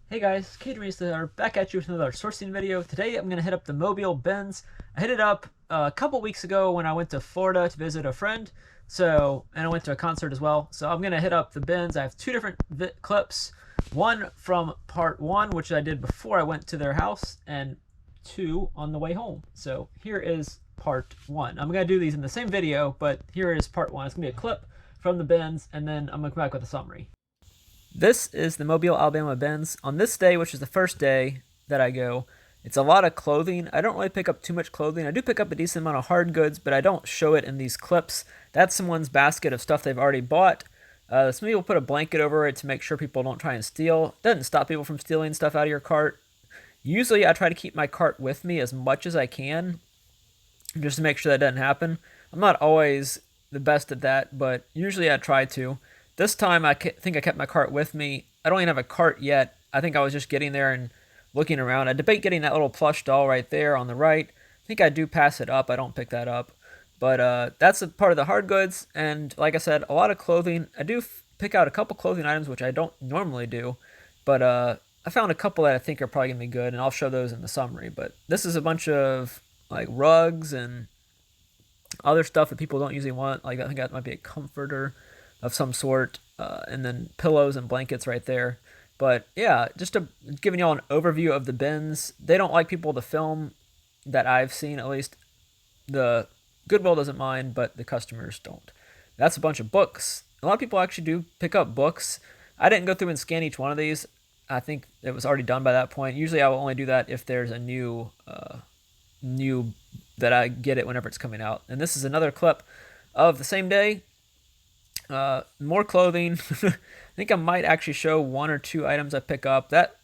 Hey guys, Cajun Reseller back at you with another sourcing video. Today I'm going to hit up the Mobile bins. I hit it up a couple weeks ago when I went to Florida to visit a friend. And I went to a concert as well. So I'm going to hit up the bins. I have two different clips. One from part one, which I did before I went to their house, and two on the way home. So here is part one. I'm going to do these in the same video, but here is part one. It's going to be a clip from the bins, and then I'm going to come back with a summary. This is the Mobile, Alabama bins. On this day, which is the first day that I go, it's a lot of clothing. I don't really pick up too much clothing. I do pick up a decent amount of hard goods, but I don't show it in these clips. That's someone's basket of stuff they've already bought. Some people put a blanket over it to make sure people don't try and steal. It doesn't stop people from stealing stuff out of your cart. Usually I try to keep my cart with me as much as I can, just to make sure that doesn't happen. I'm not always the best at that, but usually I try to. This time, I think I kept my cart with me. I don't even have a cart yet. I think I was just getting there and looking around. I debate getting that little plush doll right there on the right. I think I do pass it up. I don't pick that up. But that's a part of the hard goods. And like I said, a lot of clothing. I do pick out a couple clothing items, which I don't normally do. But I found a couple that I think are probably going to be good, and I'll show those in the summary. But this is a bunch of like rugs and other stuff that people don't usually want. Like I think that might be a comforter of some sort, and then pillows and blankets right there. But yeah, just giving y'all an overview of the bins. They don't like people to film, that I've seen at least. The Goodwill doesn't mind, but the customers don't. That's a bunch of books. A lot of people actually do pick up books. I didn't go through and scan each one of these. I think it was already done by that point. Usually I will only do that if there's a new that I get it whenever it's coming out. And this is another clip of the same day. More clothing. I think I might actually show one or two items I pick up. That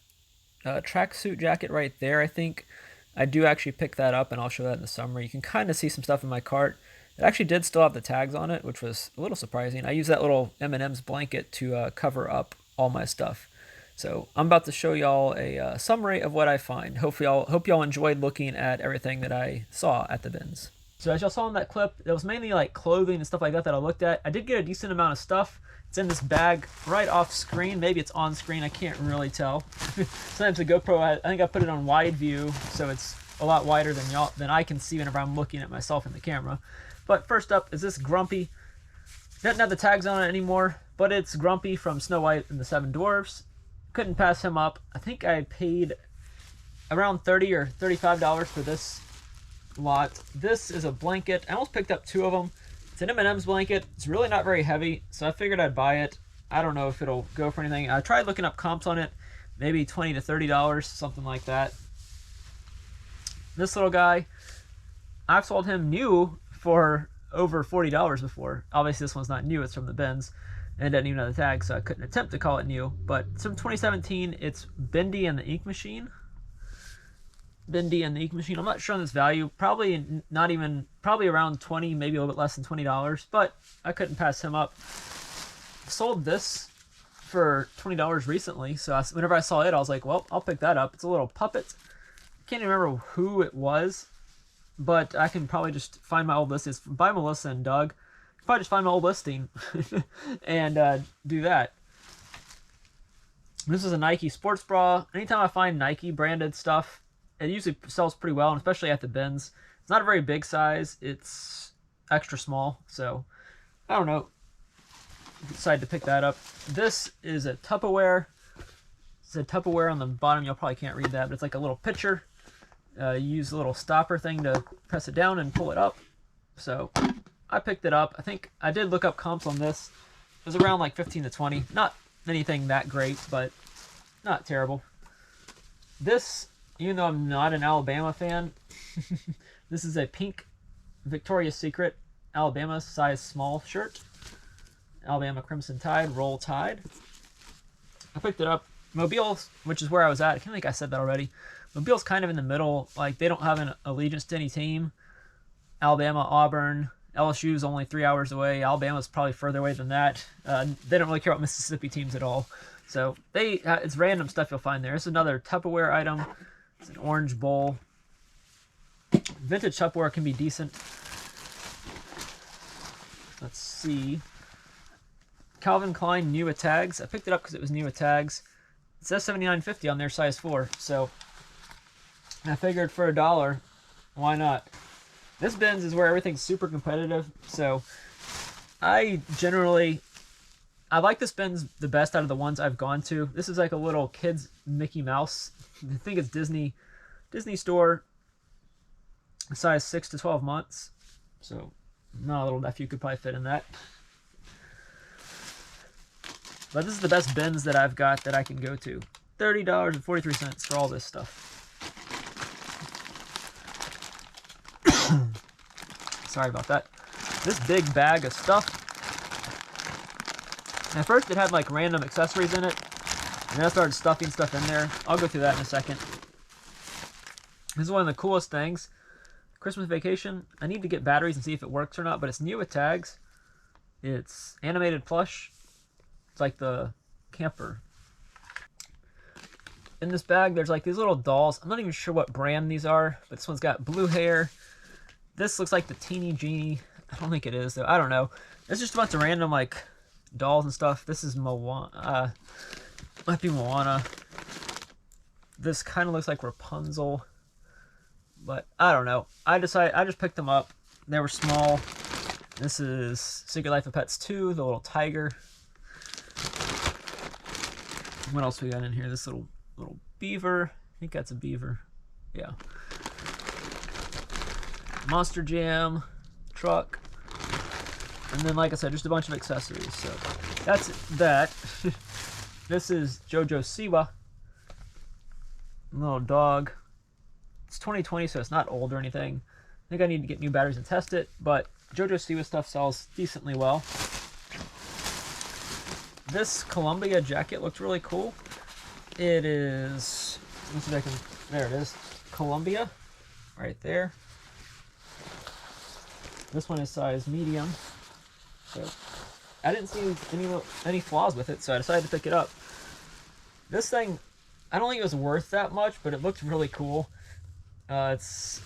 tracksuit jacket right there, I think I do actually pick that up, and I'll show that in the summary. You can kind of see some stuff in my cart. It actually did still have the tags on it, which was a little surprising. I use that little M&M's blanket to cover up all my stuff. So I'm about to show y'all a summary of what I find. Hope y'all enjoyed looking at everything that I saw at the bins. So as y'all saw in that clip, it was mainly like clothing and stuff like that I looked at. I did get a decent amount of stuff. It's in this bag right off screen. Maybe it's on screen. I can't really tell. Sometimes the GoPro, I think I put it on wide view, so it's a lot wider than I can see whenever I'm looking at myself in the camera. But first up is this Grumpy. Doesn't have the tags on it anymore, but it's Grumpy from Snow White and the Seven Dwarfs. Couldn't pass him up. I think I paid around $30 or $35 for this lot. This is a blanket. I almost picked up two of them. It's an M&M's blanket. It's really not very heavy, so I figured I'd buy it. I don't know if it'll go for anything. I tried looking up comps on it, maybe $20 to $30, something like that. This little guy, I've sold him new for over $40 before. Obviously this one's not new, it's from the bins, and it doesn't even have the tag, so I couldn't attempt to call it new. But it's from 2017. It's Bendy and the Ink Machine. Bendy and the Ink Machine. I'm not sure on this value. Probably not even, probably around 20, maybe a little bit less than $20, but I couldn't pass him up. Sold this for $20 recently, so whenever I saw it, I was like, well, I'll pick that up. It's a little puppet. Can't even remember who it was, but I can probably just find my old list. It's by Melissa and Doug. Probably just find my old listing and do that. This is a Nike sports bra. Anytime I find Nike branded stuff, it usually sells pretty well, and especially at the bins. It's not a very big size. It's extra small, so I don't know. Decided to pick that up. This is a Tupperware. It's a Tupperware on the bottom. Y'all probably can't read that, but it's like a little pitcher. You use a little stopper thing to press it down and pull it up. So I picked it up. I think I did look up comps on this. It was around like 15 to 20. Not anything that great, but not terrible. This, even though I'm not an Alabama fan, this is a pink Victoria's Secret Alabama size small shirt. Alabama Crimson Tide, Roll Tide. I picked it up. Mobile, which is where I was at. I can't think I said that already. Mobile's kind of in the middle. Like, they don't have an allegiance to any team. Alabama, Auburn, LSU's only 3 hours away. Alabama's probably further away than that. They don't really care about Mississippi teams at all. So it's random stuff you'll find there. It's another Tupperware item. It's an orange bowl. Vintage Tupperware can be decent. Let's see. Calvin Klein new with tags. I picked it up because it was new with tags. It says $79.50 on their size 4, so I figured for $1, why not? This bins is where everything's super competitive, so I like this bins the best out of the ones I've gone to. This is like a little kid's Mickey Mouse. I think it's Disney store, size 6 to 12 months. So my little nephew could probably fit in that. But this is the best bins that I've got that I can go to. $30.43 for all this stuff. Sorry about that. This big bag of stuff. At first it had like random accessories in it, and then I started stuffing stuff in there. I'll go through that in a second. This is one of the coolest things. Christmas Vacation. I need to get batteries and see if it works or not, but it's new with tags. It's animated plush. It's like the camper. In this bag, there's like these little dolls. I'm not even sure what brand these are, but this one's got blue hair. This looks like the Teeny Genie. I don't think it is, though. I don't know. It's just a bunch of random, like, dolls and stuff. This is Moana. Might be Moana. This kind of looks like Rapunzel. But, I don't know. I just picked them up. They were small. This is Secret Life of Pets 2, the little tiger. What else we got in here? This little beaver. I think that's a beaver. Yeah. Monster Jam truck, and then, like I said, just a bunch of accessories. So that's that. This is Jojo Siwa, little dog. It's 2020, so it's not old or anything. I think I need to get new batteries and test it, but Jojo Siwa stuff sells decently well. This Columbia jacket looked really cool. It is, let's see if I can, there it is, Columbia, right there. This one is size medium, so I didn't see any flaws with it, so I decided to pick it up. This thing, I don't think it was worth that much, but it looked really cool. It's,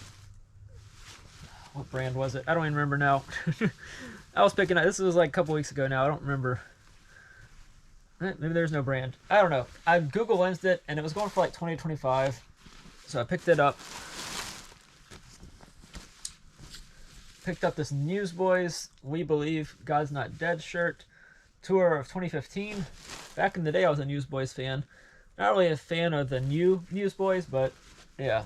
what brand was it? I don't even remember now. I was picking up, this was like a couple weeks ago now, I don't remember. Maybe there's no brand. I don't know. I Google lensed it, and it was going for like $20 to $25, so I picked it up. Picked up this Newsboys We Believe God's Not Dead shirt, tour of 2015. Back in the day, I was a Newsboys fan. Not really a fan of the new Newsboys, but yeah.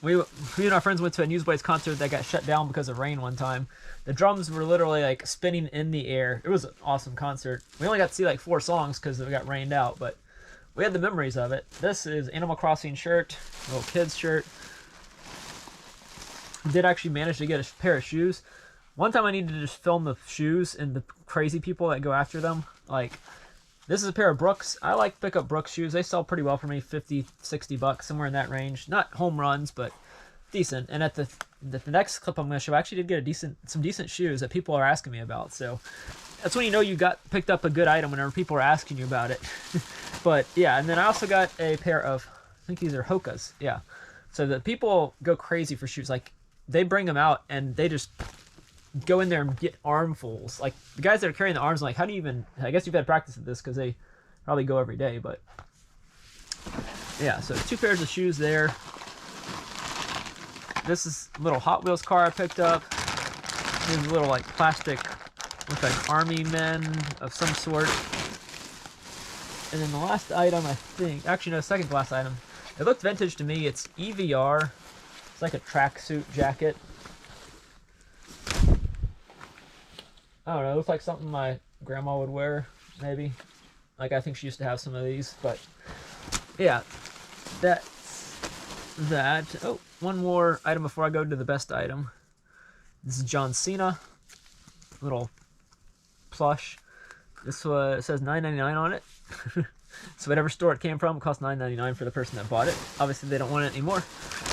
Me and our friends went to a Newsboys concert that got shut down because of rain one time. The drums were literally like spinning in the air. It was an awesome concert. We only got to see like 4 songs because it got rained out, but we had the memories of it. This is Animal Crossing shirt, little kids shirt. Did actually manage to get a pair of shoes. One time I needed to just film the shoes and the crazy people that go after them. Like, this is a pair of Brooks. I like to pick up Brooks shoes. They sell pretty well for me, 50, 60 bucks, somewhere in that range. Not home runs, but decent. And at the next clip I'm going to show, I actually did get some decent shoes that people are asking me about. So that's when you know you picked up a good item, whenever people are asking you about it. But yeah, and then I also got a pair of, I think these are Hoka's. Yeah. So the people go crazy for shoes. Like, they bring them out and they just go in there and get armfuls. Like, the guys that are carrying the arms, like, how do you even, I guess you've had practice at this because they probably go every day, but yeah, so 2 pairs of shoes there. This is a little Hot Wheels car I picked up. This is a little like plastic with like army men of some sort. And then the last item, I think, actually no, second to last item, it looked vintage to me. It's EVR. It's like a tracksuit jacket. I don't know, it looks like something my grandma would wear, maybe. Like, I think she used to have some of these, but yeah, that's that. Oh, one more item before I go to the best item. This is John Cena, little plush. This it says $9.99 on it. So whatever store it came from, it cost $9.99 for the person that bought it. Obviously, they don't want it anymore.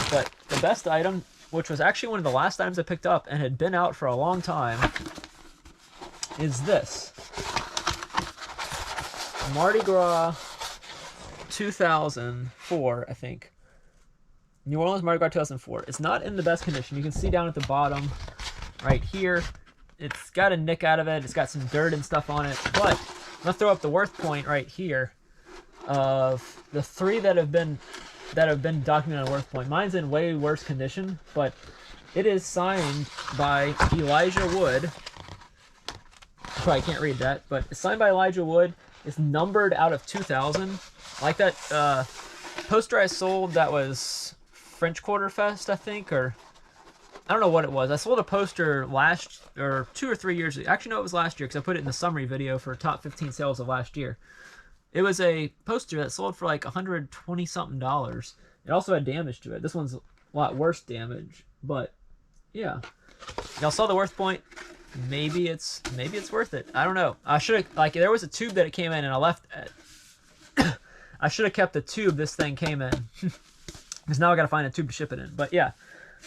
But the best item, which was actually one of the last items I picked up and had been out for a long time, is this. Mardi Gras 2004, I think. New Orleans Mardi Gras 2004. It's not in the best condition. You can see down at the bottom right here, it's got a nick out of it. It's got some dirt and stuff on it. But I'm going to throw up the worth point right here. of the 3 that have been documented on WorthPoint. Mine's in way worse condition, but it is signed by Elijah Wood. Probably can't read that, but it's signed by Elijah Wood. It's numbered out of 2000. Like that poster I sold that was French Quarter Fest, I think, or I don't know what it was. I sold a poster or 2 or 3 years ago. Actually, no, it was last year because I put it in the summary video for top 15 sales of last year. It was a poster that sold for like $120 something. It also had damage to it. This one's a lot worse damage, but yeah. Y'all saw the WorthPoint. Maybe it's worth it. I don't know. I should have, like, there was a tube that it came in and I left it. I should have kept the tube this thing came in. Because now I got to find a tube to ship it in. But yeah,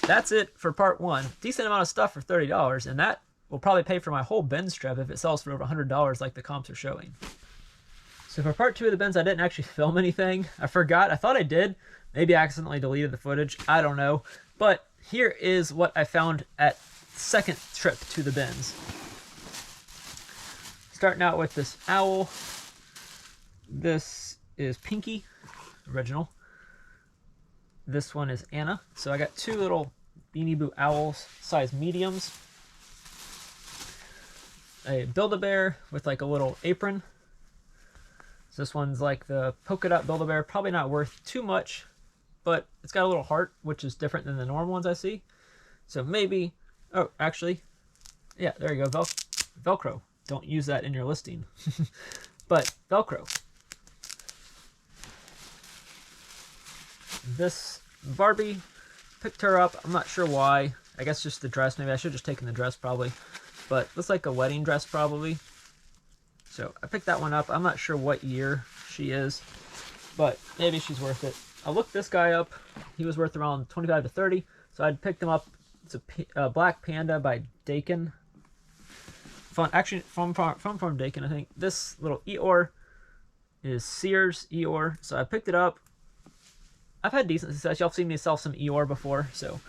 that's it for part 1. Decent amount of stuff for $30, and that will probably pay for my whole bin strip if it sells for over $100 like the comps are showing. So for part 2 of the bins, I didn't actually film anything. I forgot. I thought I did. Maybe I accidentally deleted the footage. I don't know. But here is what I found at second trip to the bins. Starting out with this owl. This is Pinky, original. This one is Anna. So I got 2 little Beanie Boo owls, size mediums. A Build-A-Bear with like a little apron. So this one's like the polka dot Build-A-Bear. Probably not worth too much, but it's got a little heart, which is different than the normal ones I see. So maybe, oh, actually, yeah, there you go, Velcro. Don't use that in your listing. But Velcro. This Barbie, picked her up. I'm not sure why. I guess just the dress. Maybe I should have just taken the dress probably. But looks like a wedding dress probably. So I picked that one up. I'm not sure what year she is, but maybe she's worth it. I looked this guy up. He was worth around 25 to 30. So I'd picked him up. It's a Black Panda by Dakin. Actually, from Dakin, I think. This little Eeyore is Sears Eeyore. So I picked it up. I've had decent success. Y'all have seen me sell some Eeyore before. So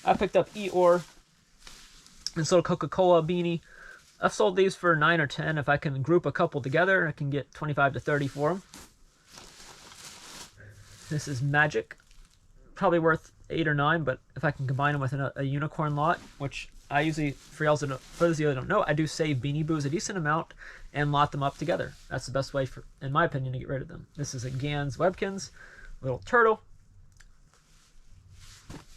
I picked up Eeyore. This little Coca-Cola beanie. I've sold these for 9 or 10. If I can group a couple together, I can get 25 to 30 for them. This is Magic. Probably worth 8 or 9, but if I can combine them with a unicorn lot, which I usually, for those of you that don't know, I do save Beanie Boos a decent amount and lot them up together. That's the best way, in my opinion, to get rid of them. This is a Gans Webkins, little turtle.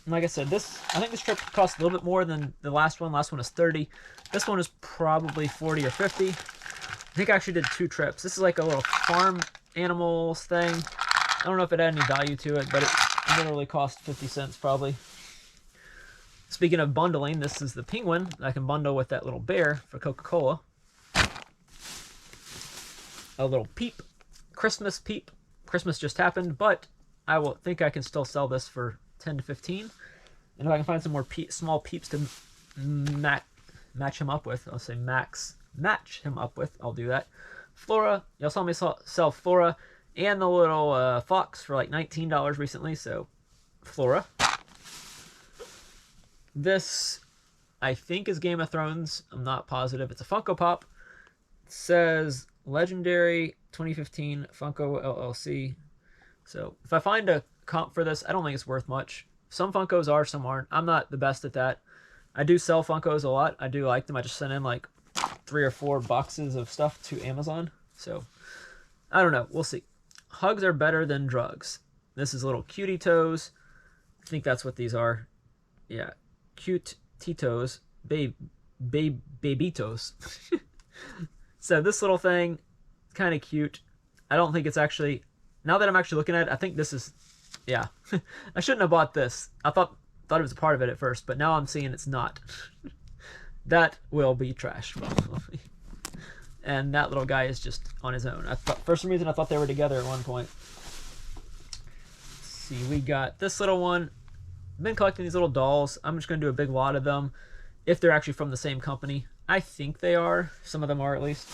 And like I said, I think this trip cost a little bit more than the last one. Last one was 30. This one is probably 40 or 50. I think I actually did 2 trips. This is like a little farm animals thing. I don't know if it had any value to it, but it literally cost 50 cents probably. Speaking of bundling, this is the penguin that I can bundle with that little bear for Coca-Cola. A little Peep, Christmas Peep. Christmas just happened, but I think I can still sell this for 10 to 15. And if I can find some more small Peeps to match him up with, I'll say match him up with, I'll do that. Flora, y'all saw me sell Flora and the little fox for like $19 recently, so Flora. This, I think, is Game of Thrones. I'm not positive. It's a Funko Pop. It says Legendary 2015 Funko LLC. So if I find a comp for this, I don't think it's worth much. Some Funkos are, some aren't. I'm not the best at that. I do sell Funkos a lot. I do like them. I just sent in like 3 or 4 boxes of stuff to Amazon. So I don't know. We'll see. Hugs are better than drugs. This is little cutie toes. I think that's what these are. Yeah. Cute Titos. Babytos. So this little thing, kind of cute. I don't think it's actually, now that I'm actually looking at it, I think this is, yeah. I shouldn't have bought this. I thought it was a part of it at first, but now I'm seeing it's not. That will be trash. And that little guy is just on his own. For some reason, I thought they were together at one point. Let's see, we got this little one. I've been collecting these little dolls. I'm just going to do a big lot of them, if they're actually from the same company. I think they are. Some of them are, at least.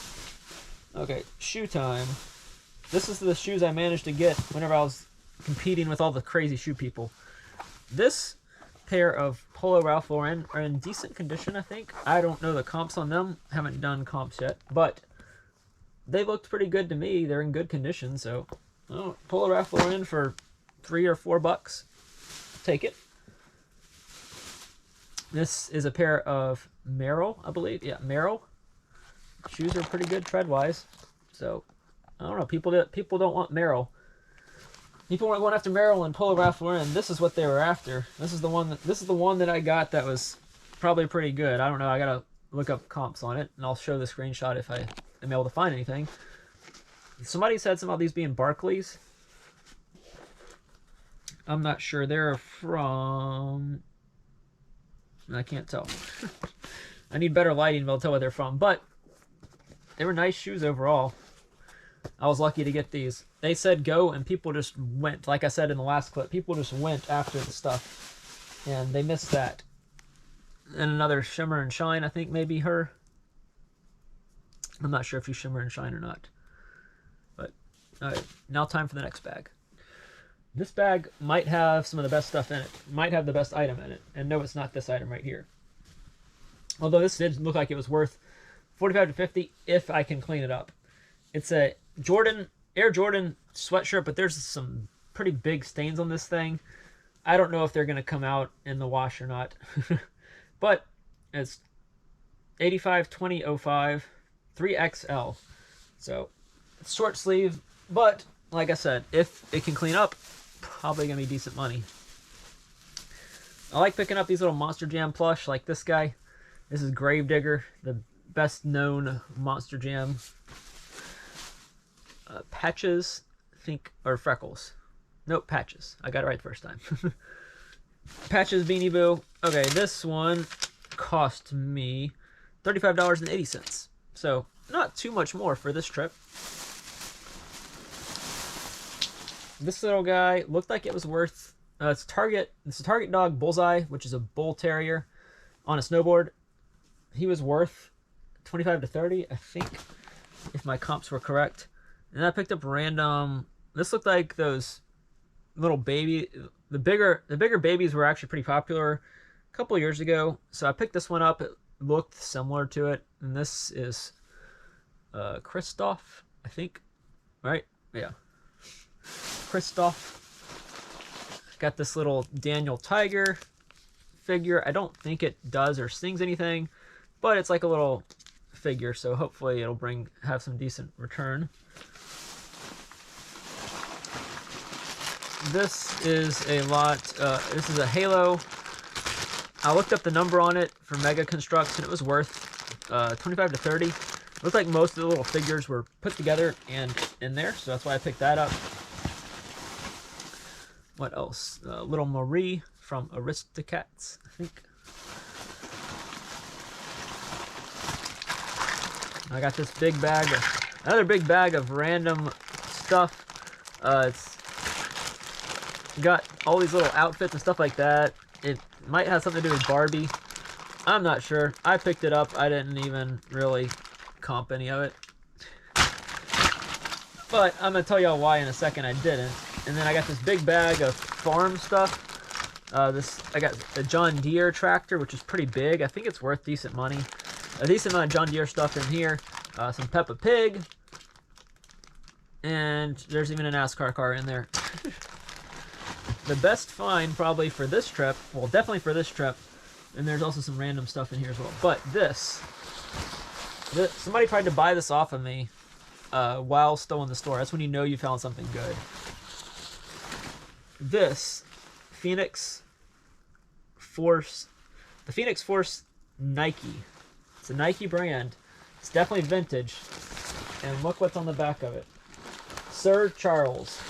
Okay, shoe time. This is the shoes I managed to get whenever I was competing with all the crazy shoe people. This pair of Polo Ralph Lauren are in decent condition, I think. I don't know the comps on them. Haven't done comps yet, but they looked pretty good to me. They're in good condition, so Oh, pull a raffle in for $3 or $4. Take it. This is a pair of Merrell, I believe. Yeah, Merrell. Shoes are pretty good tread-wise. So, I don't know. People don't want Merrell. People weren't going after Merrell and pull a raffle in. This is what they were after. This is the one that I got that was probably pretty good. I don't know. I gotta look up comps on it, and I'll show the screenshot if I am able to find anything. Somebody said something about these being Barclays. I'm not sure. They're from... I can't tell. I need better lighting to be able to tell where they're from. But they were nice shoes overall. I was lucky to get these. They said go, and people just went. Like I said in the last clip, people just went after the stuff. And they missed that. And another Shimmer and Shine, I think maybe her. I'm not sure if she's Shimmer and Shine or not. But, alright, now time for the next bag. This bag might have some of the best stuff in it. Might have the best item in it. And no, it's not this item right here. Although this did look like it was worth $45 to $50 if I can clean it up. It's a Air Jordan sweatshirt, but there's some pretty big stains on this thing. I don't know if they're going to come out in the wash or not. But it's 85-20-05 3XL. So it's short sleeve, but like I said, if it can clean up, probably gonna be decent money. I like picking up these little Monster Jam plush like this guy. This is Gravedigger, the best known Monster Jam. Patches, I think, or Freckles. Nope, Patches. I got it right the first time. Patches Beanie Boo. Okay, this one cost me $35.80. So not too much more for this trip. This little guy looked like it was worth. It's a Target dog Bullseye, which is a bull terrier on a snowboard. He was worth $25 to $30, I think, if my comps were correct. And I picked up random. This looked like those little baby. The bigger babies were actually pretty popular a couple years ago. So I picked this one up. It looked similar to it, and this is Christoph, I think, right? Yeah. Christoph. Got this little Daniel Tiger figure. I don't think it does or sings anything, but it's like a little figure, so hopefully it'll have some decent return. This is a lot. This is a Halo. I looked up the number on it for Mega Constructs, and it was worth $25 to $30. It looked like most of the little figures were put together and in there, so that's why I picked that up. What else? Little Marie from Aristocats, I think. I got this big bag, another big bag of random stuff. It's got all these little outfits and stuff like that. It might have something to do with Barbie. I'm not sure. I picked it up. I didn't even really comp any of it. But I'm going to tell y'all why in a second I didn't. And then I got this big bag of farm stuff. I got a John Deere tractor, which is pretty big. I think it's worth decent money. A decent amount of John Deere stuff in here. Some Peppa Pig. And there's even a NASCAR car in there. The best find probably for this trip, well, definitely for this trip, and there's also some random stuff in here as well. But this somebody tried to buy this off of me while still in the store. That's when you know you found something good. This Phoenix Force, the Phoenix Force Nike. It's a Nike brand. It's definitely vintage. And look what's on the back of it. Sir Charles,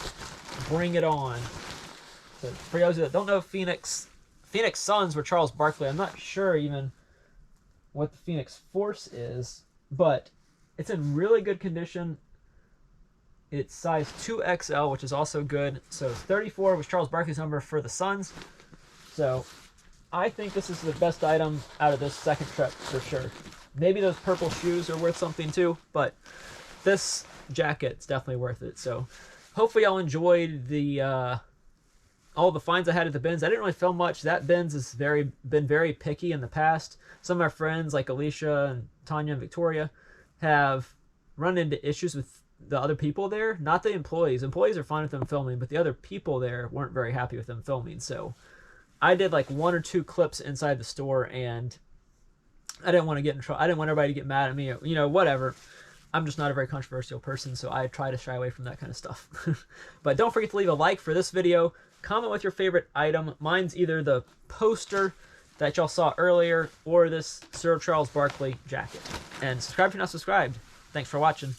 bring it on. So for those that don't know, Phoenix Suns were Charles Barkley. I'm not sure even what the Phoenix Force is, but it's in really good condition. It's size 2XL, which is also good. So 34 was Charles Barkley's number for the Suns. So I think this is the best item out of this second trip for sure. Maybe those purple shoes are worth something too, but this jacket's definitely worth it. So hopefully y'all enjoyed the all the finds I had at the bins. I didn't really film much. That bins has been very picky in the past. Some of our friends like Alicia and Tanya and Victoria have run into issues with the other people there, not the employees. Employees are fine with them filming, but the other people there weren't very happy with them filming. So I did like 1 or 2 clips inside the store, and I didn't want to get in trouble. I didn't want everybody to get mad at me. You know, whatever. I'm just not a very controversial person, so I try to shy away from that kind of stuff. But don't forget to leave a like for this video. Comment with your favorite item. Mine's either the poster that y'all saw earlier or this Sir Charles Barkley jacket. And subscribe if you're not subscribed. Thanks for watching.